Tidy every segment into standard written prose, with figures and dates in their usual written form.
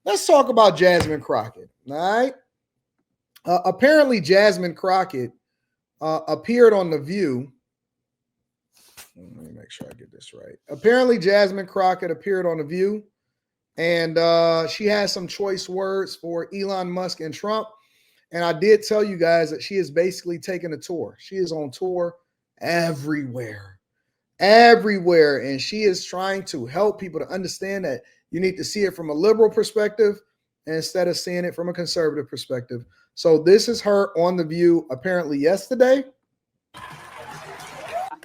Let's talk about Jasmine Crockett. All right. Apparently, Jasmine Crockett appeared on The View. Let me make sure I get this right. Apparently, Jasmine Crockett appeared on The View, and she has some choice words for Elon Musk and Trump. And I did tell you guys that she is basically taking a tour. She is on tour everywhere, everywhere. And she is trying to help people to understand that you need to see it from a liberal perspective instead of seeing it from a conservative perspective. So this is her on The View apparently yesterday.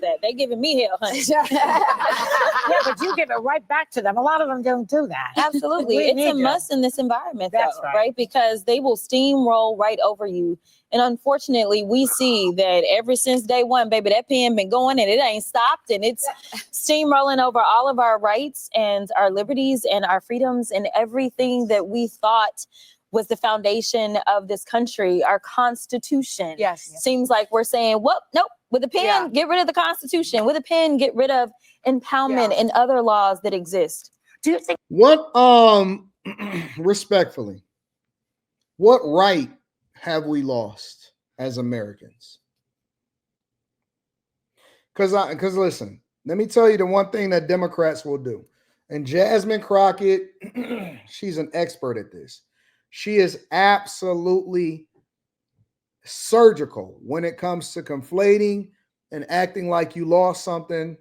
That they giving me hell, honey. Yeah, but you give it right back to them. A lot of them don't do that. Absolutely. It's a must in this environment, That's though, right. Because they will steamroll right over you. And unfortunately, we see that ever since day one, baby, that pen been going and it ain't stopped. And it's steamrolling over all of our rights and our liberties and our freedoms and everything that we thought was the foundation of this country, our Constitution. Yes. Seems like we're saying, well, nope, with a pen, get rid of the Constitution. With a pen, get rid of impoundment and other laws that exist. Do you think what respectfully, what right have we lost as Americans? Because listen, let me tell you the one thing that Democrats will do. And Jasmine Crockett, she's an expert at this. She is absolutely surgical when it comes to conflating and acting like you lost something.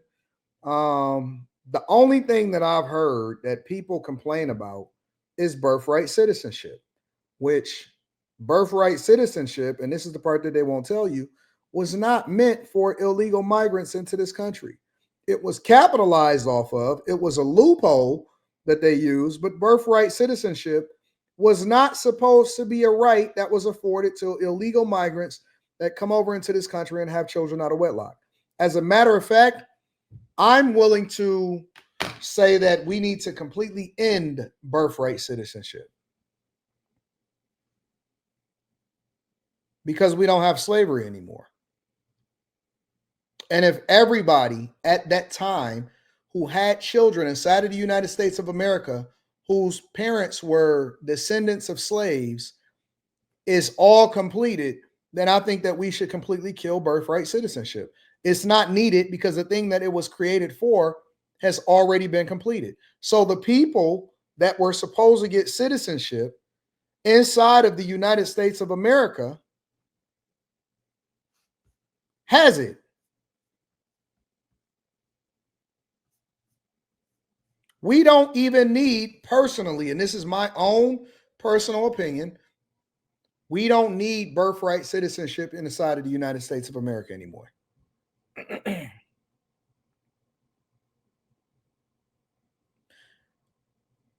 The only thing that I've heard that people complain about is birthright citizenship, which birthright citizenship, and this is the part that they won't tell you, was not meant for illegal migrants into this country. It was capitalized off of. It was a loophole that they used, but birthright citizenship was not supposed to be a right that was afforded to illegal migrants that come over into this country and have children out of wedlock. As a matter of fact, I'm willing to say that we need to completely end birthright citizenship because we don't have slavery anymore. And if everybody at that time who had children inside of the United States of America whose parents were descendants of slaves is all completed, then I think that we should completely kill birthright citizenship. It's not needed because the thing that it was created for has already been completed. So the people that were supposed to get citizenship inside of the United States of America has it. We don't even need, personally, and this is my own personal opinion, we don't need birthright citizenship inside of the United States of America anymore.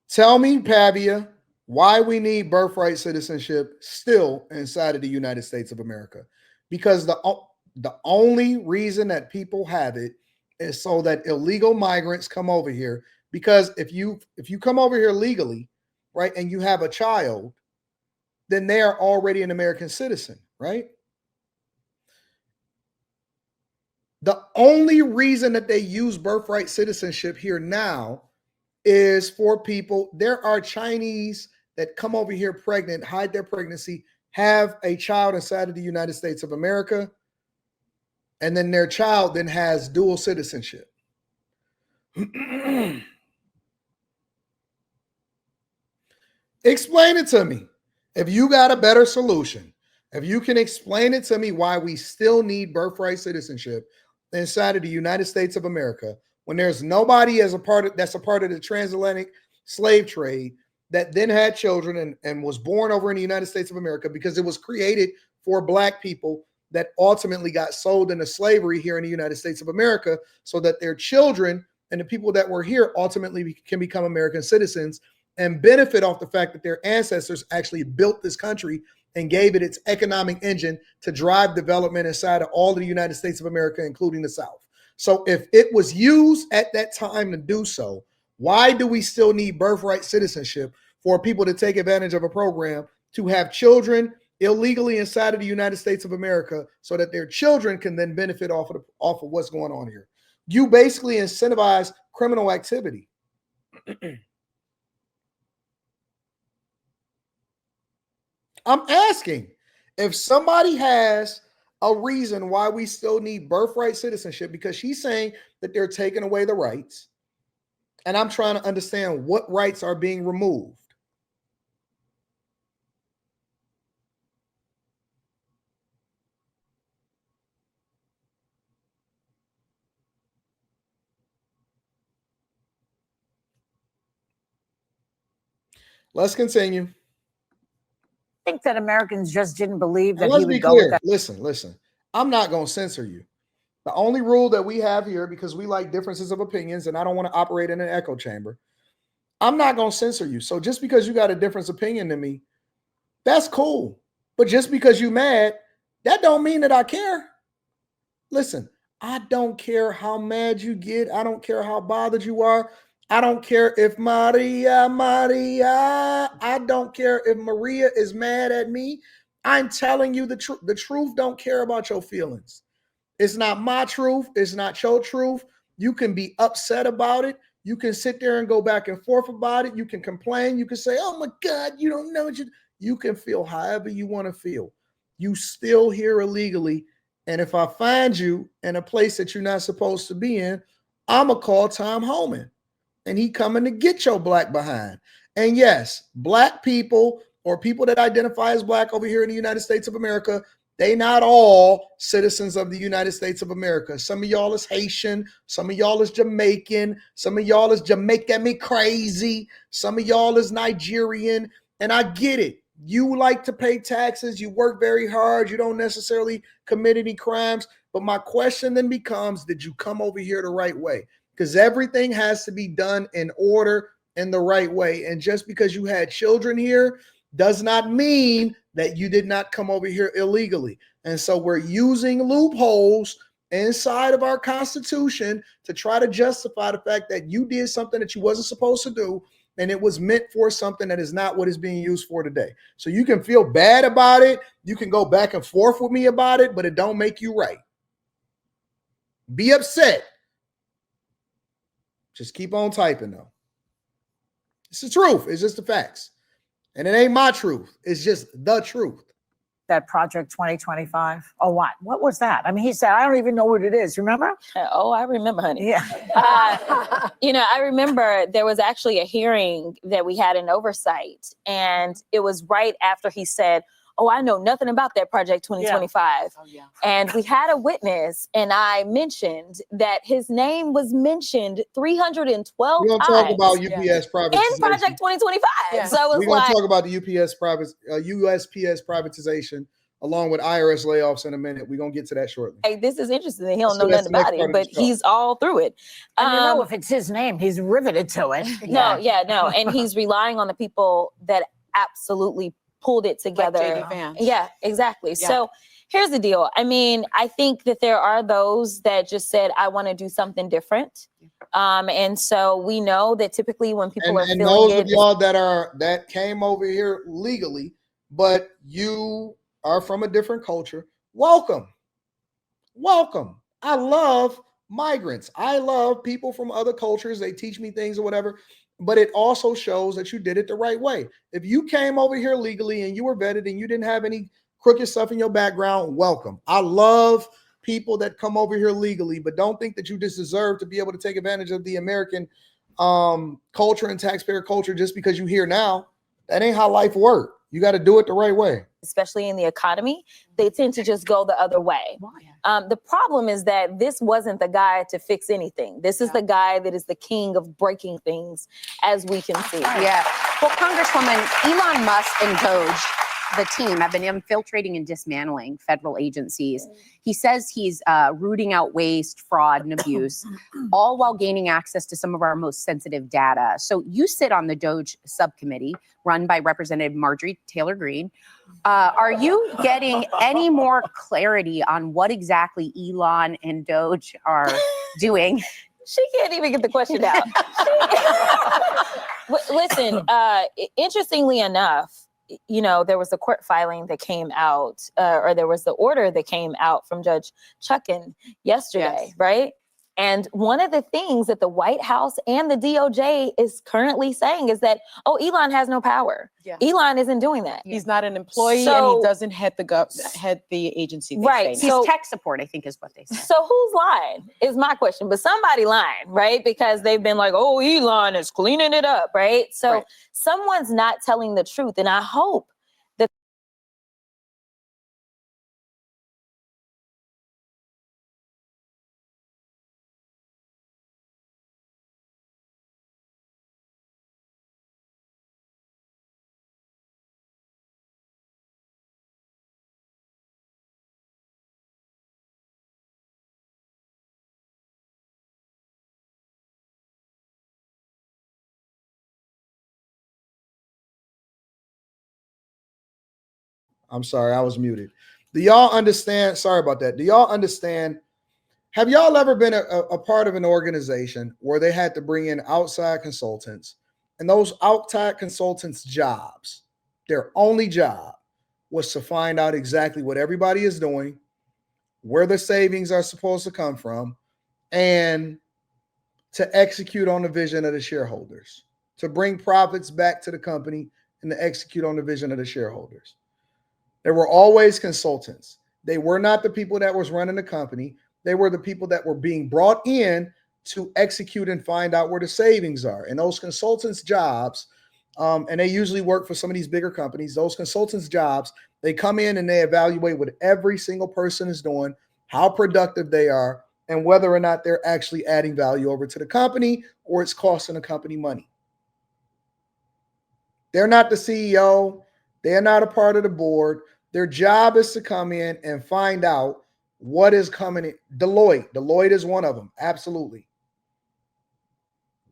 Tell me, Pavia, why we need birthright citizenship still inside of the United States of America. Because the only reason that people have it is so that illegal migrants come over here. Because if you come over here legally, right, and you have a child, then they are already an American citizen, right? The only reason that they use birthright citizenship here now is for people. There are Chinese that come over here pregnant, hide their pregnancy, have a child inside of the United States of America, and then their child then has dual citizenship. Explain it to me. If you got a better solution, if you can explain it to me why we still need birthright citizenship inside of the United States of America when there's nobody that's a part of the transatlantic slave trade that then had children and was born over in the United States of America because it was created for Black people that ultimately got sold into slavery here in the United States of America so that their children and the people that were here ultimately can become American citizens and benefit off the fact that their ancestors actually built this country and gave it its economic engine to drive development inside of all of the United States of America, including the South. So if it was used at that time to do so, why do we still need birthright citizenship for people to take advantage of a program to have children illegally inside of the United States of America so that their children can then benefit off of what's going on here? You basically incentivize criminal activity. I'm asking if somebody has a reason why we still need birthright citizenship, because she's saying that they're taking away the rights. And I'm trying to understand what rights are being removed. Let's continue. I think that Americans just didn't believe that And he let's be would go with clear. that. Listen. I'm not going to censor you. The only rule that we have here, because we like differences of opinions and I don't want to operate in an echo chamber, I'm not going to censor you. So just because you got a different opinion than me, that's cool. But just because you mad, that don't mean that I care. Listen, I don't care how mad you get. I don't care how bothered you are. I don't care if Maria, I don't care if Maria is mad at me. I'm telling you the truth. The truth don't care about your feelings. It's not my truth. It's not your truth. You can be upset about it. You can sit there and go back and forth about it. You can complain. You can say, oh my God, you don't know what you can feel however you want to feel. You still here illegally. And if I find you in a place that you're not supposed to be in, I'm going to call Tom Homan. And he coming to get your black behind. And yes, black people or people that identify as black over here in the United States of America, they not all citizens of the United States of America. Some of y'all is Haitian. Some of y'all is Jamaican. Some of y'all is Jamaican me crazy. Some of y'all is Nigerian. And I get it. You like to pay taxes. You work very hard. You don't necessarily commit any crimes. But my question then becomes, did you come over here the right way? Because everything has to be done in order in the right way. And just because you had children here does not mean that you did not come over here illegally. And so we're using loopholes inside of our Constitution to try to justify the fact that you did something that you wasn't supposed to do, and it was meant for something that is not what it's being used for today. So you can feel bad about it. You can go back and forth with me about it, but it don't make you right. Be upset. Just keep on typing, though. It's the truth. It's just the facts. And it ain't my truth. It's just the truth. That Project 2025. Oh, what? What was that? I mean, he said, I don't even know what it is. Remember? Oh, I remember, honey. Yeah. I remember there was actually a hearing that we had in oversight, and it was right after he said, oh, I know nothing about that Project 2025. Oh, yeah. And we had a witness, and I mentioned that his name was mentioned 312 We're going to times talk about UPS privatization. in Project 2025. Yeah. So it was We're going like, to talk about the USPS privatization along with IRS layoffs in a minute. We're going to get to that shortly. hey, this is interesting. He don't So know that's nothing the next about part it, of the but show. he's all through it. And if it's his name, he's riveted to it. No. And he's relying on the people that absolutely pulled it together. Like JD Vance. Yeah, exactly. Yeah. So here's the deal. I mean, I think that there are those that just said, I want to do something different. And so we know that typically when people are And feeling those it, of y'all that came over here legally, but you are from a different culture, welcome. I love migrants. I love people from other cultures. They teach me things or whatever, but it also shows that you did it the right way. If you came over here legally and you were vetted and you didn't have any crooked stuff in your background, welcome. I love people that come over here legally, but don't think that you just deserve to be able to take advantage of the American culture and taxpayer culture just because you're here now. That ain't how life works. You got to do it the right way. especially in the economy, they tend to just go the other way. The problem is that this wasn't the guy to fix anything. This is the guy that is the king of breaking things, as we can see. Yeah. Well, Congresswoman, Elon Musk and Doge, the team, have been infiltrating and dismantling federal agencies. He says he's rooting out waste, fraud, and abuse, all while gaining access to some of our most sensitive data. So you sit on the Doge subcommittee run by Representative Marjorie Taylor Greene. Are you getting any more clarity on what exactly Elon and Doge are doing? She can't even get the question out. Listen, interestingly enough, you know, there was a court filing that came out, or there was the order that came out from Judge Chuckin yesterday, right? And one of the things that the White House and the DOJ is currently saying is that, oh, Elon has no power. Yeah. Elon isn't doing that. He's not an employee, and So- he doesn't head the agency. They Right. say. He's So- tech support, I think is what they say. So who's lying is my question. But somebody lying, right? Because they've been like, oh, Elon is cleaning it up, right? So Right. someone's not telling the truth. And I hope that I'm sorry, I was muted. Do y'all understand? Sorry about that. Do y'all understand? Have y'all ever been a part of an organization where they had to bring in outside consultants, and those outside consultants' jobs, their only job was to find out exactly what everybody is doing, where the savings are supposed to come from, and to execute on the vision of the shareholders, to bring profits back to the company and to execute on the vision of the shareholders. There were always consultants. They were not the people that was running the company. They were the people that were being brought in to execute and find out where the savings are. And those consultants' jobs, and they usually work for some of these bigger companies, those consultants' jobs, they come in and they evaluate what every single person is doing, how productive they are, and whether or not they're actually adding value over to the company or it's costing the company money. They're not the CEO. They're not a part of the board. Their job is to come in and find out what is coming in. Deloitte is one of them. Absolutely.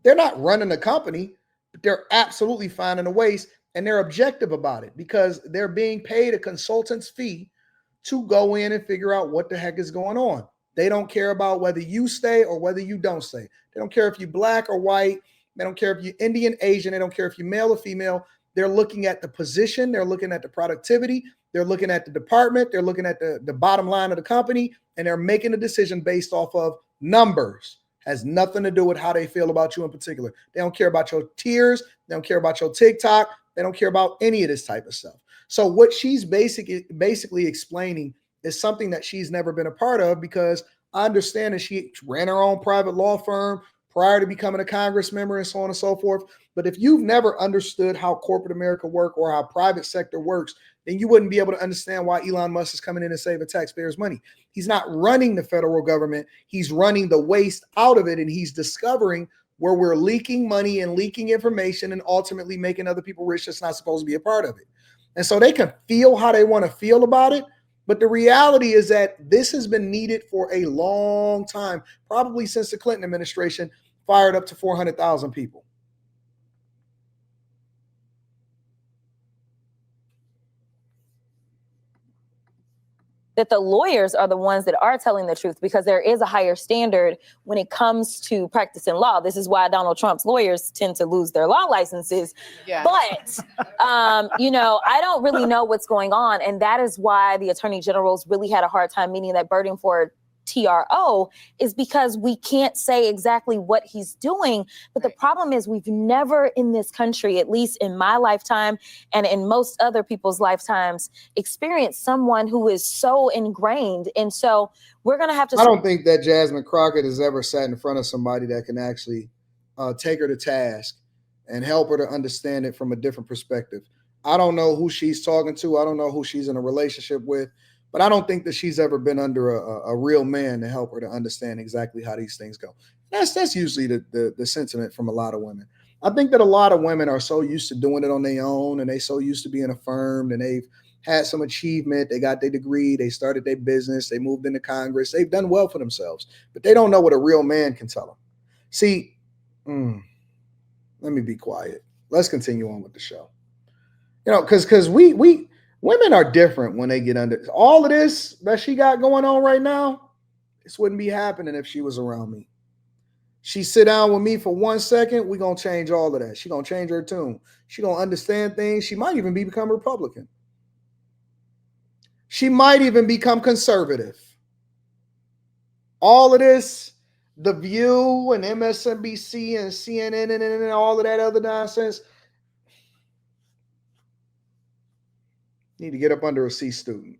They're not running the company, but they're absolutely finding a ways, and they're objective about it because they're being paid a consultant's fee to go in and figure out what the heck is going on. They don't care about whether you stay or whether you don't stay. They don't care if you're black or white. They don't care if you're Indian, Asian. They don't care if you're male or female. They're looking at the position. They're looking at the productivity. They're looking at the department. They're looking at the bottom line of the company, and they're making a decision based off of numbers. Has nothing to do with how they feel about you in particular. They don't care about your tears. They don't care about your TikTok. They don't care about any of this type of stuff. So what she's basically explaining is something that she's never been a part of, because I understand that she ran her own private law firm prior to becoming a Congress member and so on and so forth. But if you've never understood how corporate America works or how private sector works, then you wouldn't be able to understand why Elon Musk is coming in and saving taxpayers' money. He's not running the federal government. He's running the waste out of it, and he's discovering where we're leaking money and leaking information and ultimately making other people rich that's not supposed to be a part of it. And so they can feel how they want to feel about it. But the reality is that this has been needed for a long time, probably since the Clinton administration fired up to 400,000 people. that the lawyers are the ones that are telling the truth, because there is a higher standard when it comes to practicing law. This is why Donald Trump's lawyers tend to lose their law licenses. Yeah. But, I don't really know what's going on. And that is why the attorney generals really had a hard time meeting that burden for TRO, is because we can't say exactly what he's doing. But the problem is we've never in this country, at least in my lifetime and in most other people's lifetimes, experienced someone who is so ingrained. And so we're going to have to. I don't think that Jasmine Crockett has ever sat in front of somebody that can actually take her to task and help her to understand it from a different perspective. I don't know who she's talking to. I don't know who she's in a relationship with. But I don't think that she's ever been under a real man to help her to understand exactly how these things go. That's usually the sentiment from a lot of women. I think that a lot of women are so used to doing it on their own, and they so used to being affirmed, and they've had some achievement. They got their degree. They started their business. They moved into Congress. They've done well for themselves, but they don't know what a real man can tell them. See, let me be quiet. Let's continue on with the show. Because we women are different when they get under all of this that she got going on right now. This wouldn't be happening if she was around me. She sit down with me for 1 second, we're going to change all of that. She's going to change her tune. She's going to understand things. She might even become Republican. She might even become conservative. All of this, The View and MSNBC and CNN and all of that other nonsense. Need to get up under a C student.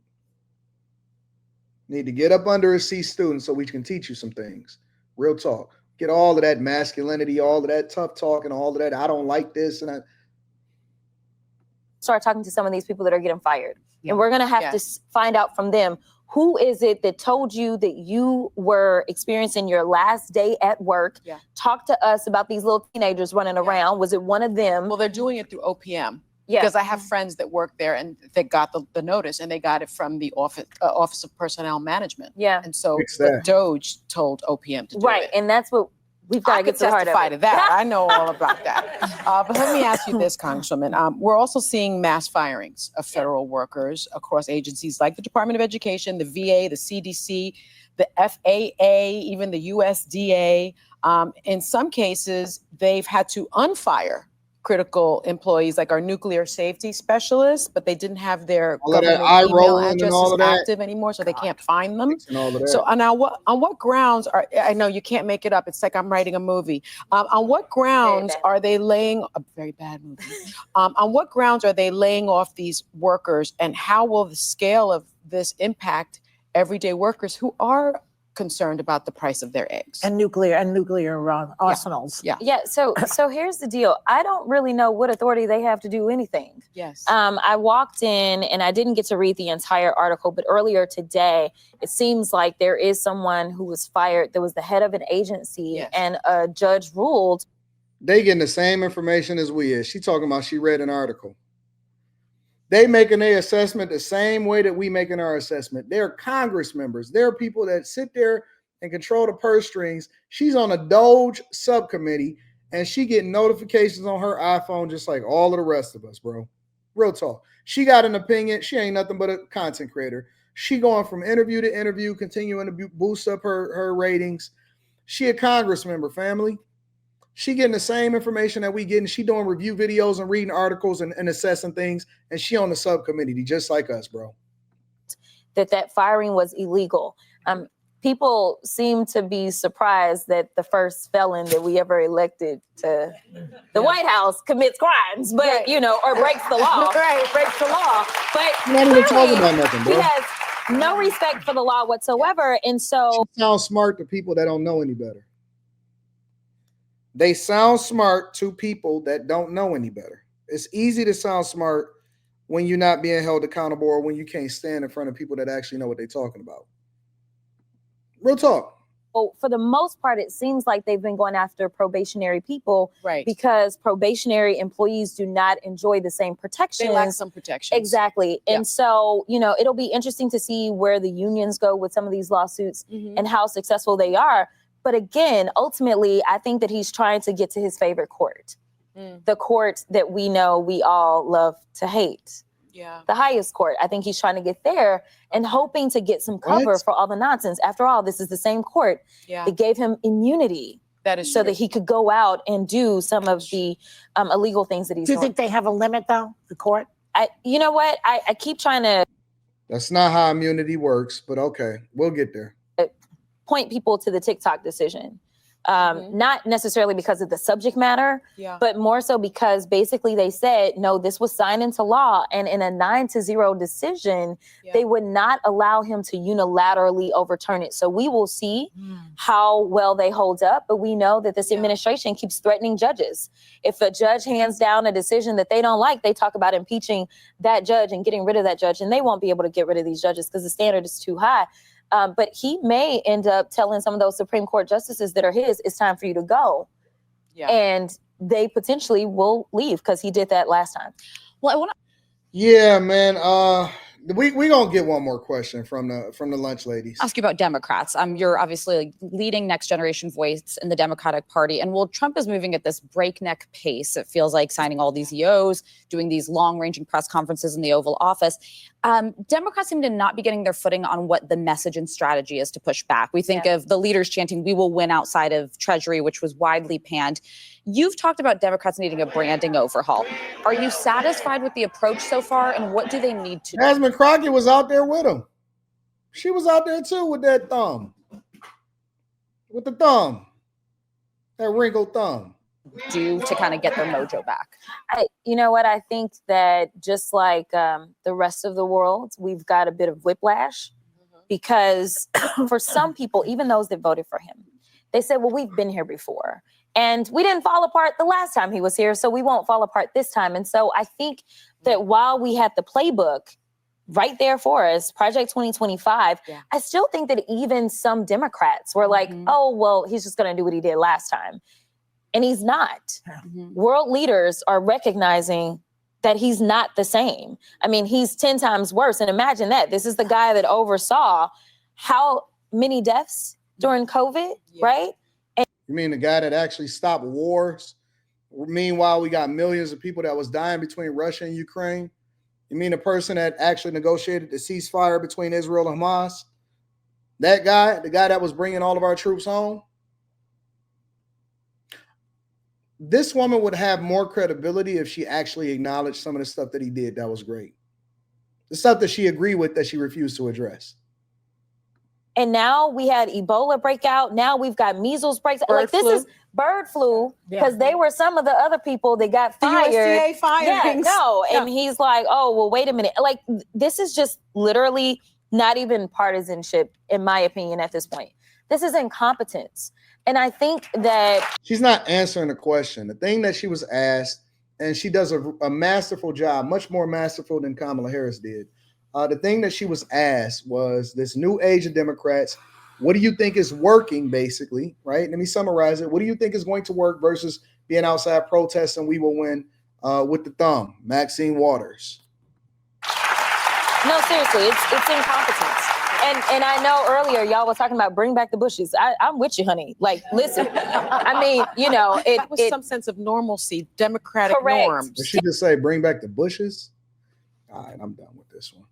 Need to get up under a C student so we can teach you some things. Real talk. Get all of that masculinity, all of that tough talk, and all of that. I don't like this, and I start talking to some of these people that are getting fired, Yeah. and we're gonna have to find out from them, who is it that told you that you were experiencing your last day at work? Yeah. Talk to us about these little teenagers running around. Was it one of them? Well, they're doing it through OPM. Yeah. Because I have friends that work there and they got the notice, and they got it from the Office of Personnel Management. Yeah. And so Fix the that. Doge told OPM to do Right. it. And that's what we've got I to get could to the heart of testify it. to that. I know all about that. But let me ask you this, Congresswoman. We're also seeing mass firings of federal workers across agencies like the Department of Education, the VA, the CDC, the FAA, even the USDA. In some cases, they've had to unfire critical employees like our nuclear safety specialists, but they didn't have their all of that government eye email rolling and addresses all of that. active anymore, so they can't find them. And all of that. So now, on what grounds are, I know you can't make it up. It's like I'm writing a movie. On what grounds are they laying a very bad movie? On what grounds are they laying off these workers, and how will the scale of this impact everyday workers who are concerned about the price of their eggs? And nuclear arsenals. Yeah. Yeah. So here's the deal. I don't really know what authority they have to do anything. Yes. I walked in and I didn't get to read the entire article, but earlier today, it seems like there is someone who was fired that was the head of an agency, Yes. and a judge ruled. They getting the same information as we is. She talking about she read an article. They making their assessment the same way that we making our assessment. They're Congress members. They're people that sit there and control the purse strings. She's on a Doge subcommittee, and she getting notifications on her iPhone just like all of the rest of us, bro. Real talk. She got an opinion. She ain't nothing but a content creator. She going from interview to interview, continuing to boost up her ratings. She a Congress member, family. She getting the same information that we getting. She doing review videos and reading articles and assessing things. And she on the subcommittee, just like us, bro. That firing was illegal. People seem to be surprised that the first felon that we ever elected to the White House commits crimes, but or breaks the law. Right, breaks the law. But Not even talking clearly, about nothing, he bro. has no respect for the law whatsoever. And so She sounds smart to people that don't know any better. They sound smart to people that don't know any better. It's easy to sound smart when you're not being held accountable or when you can't stand in front of people that actually know what they're talking about. Real talk. well, for the most part, it seems like they've been going after probationary people Right. because probationary employees do not enjoy the same protections. They lack some protections. Exactly. Yeah. And so, it'll be interesting to see where the unions go with some of these lawsuits Mhm. and how successful they are. But again, ultimately, I think that he's trying to get to his favorite court, the court that we know we all love to hate, Yeah. the highest court. I think he's trying to get there and hoping to get some cover What? for all the nonsense. After all, this is the same court Yeah. that gave him immunity That is so true. that he could go out and do some of the illegal things that he's Do you doing. think they have a limit, though, the court? You know what? I keep trying to That's not how immunity works, but okay, we'll get there. point people to the TikTok decision. Not necessarily because of the subject matter, Yeah. but more so because basically they said, no, this was signed into law. And in a 9-0 decision, Yeah. they would not allow him to unilaterally overturn it. So we will see how well they hold up. But we know that this administration keeps threatening judges. If a judge hands down a decision that they don't like, they talk about impeaching that judge and getting rid of that judge. And they won't be able to get rid of these judges because the standard is too high. But he may end up telling some of those Supreme Court justices that are his, it's time for you to go. Yeah. And they potentially will leave because he did that last time. Well, I want to. Yeah, man. We gonna get one more question from the lunch ladies. Ask you about Democrats. You're obviously like leading next generation voice in the Democratic Party. And while Trump is moving at this breakneck pace, it feels like signing all these EOs, doing these long-ranging press conferences in the Oval Office. Democrats seem to not be getting their footing on what the message and strategy is to push back. We think of the leaders chanting, "We will win" outside of Treasury, which was widely panned. You've talked about Democrats needing a branding overhaul. Are you satisfied with the approach so far? And what do they need to do? Jasmine Crockett was out there with him. She was out there too with that thumb. with the thumb, that wrinkled thumb. Do to kind of get their mojo back? You know what? I think that just like the rest of the world, we've got a bit of whiplash because for some people, even those that voted for him, they said, well, we've been here before and we didn't fall apart the last time he was here, so we won't fall apart this time. And so I think that while we had the playbook right there for us, Project 2025, I still think that even some Democrats were like, oh, well, he's just going to do what he did last time. And he's not. World leaders are recognizing that he's not the same. I mean, he's 10 times worse. And imagine that. This is the guy that oversaw how many deaths during COVID, right? And You mean the guy that actually stopped wars? Meanwhile, we got millions of people that was dying between Russia and Ukraine. You mean the person that actually negotiated the ceasefire between Israel and Hamas? That guy, the guy that was bringing all of our troops home? This woman would have more credibility if she actually acknowledged some of the stuff that he did that was great. The stuff that she agreed with that she refused to address. And now we had Ebola breakout. Now we've got measles breaks. Like this is bird flu because they were some of the other people that got fired. USDA firings. And he's like, oh, well, wait a minute. Like this is just literally not even partisanship, in my opinion, at this point. This is incompetence. And I think that she's not answering the question. The thing that she was asked, and she does a masterful job, much more masterful than Kamala Harris did. The thing that she was asked was this new age of Democrats. What do you think is working, basically, right? Let me summarize it. What do you think is going to work versus being outside protesting? We will win with the thumb. Maxine Waters. No, seriously, it's incompetence. And I know earlier y'all was talking about bring back the bushes. I'm with you, honey. Like, listen, I mean, you know, it was some sense of normalcy, democratic correct. norms. Did she just say bring back the bushes? All right, I'm done with this one.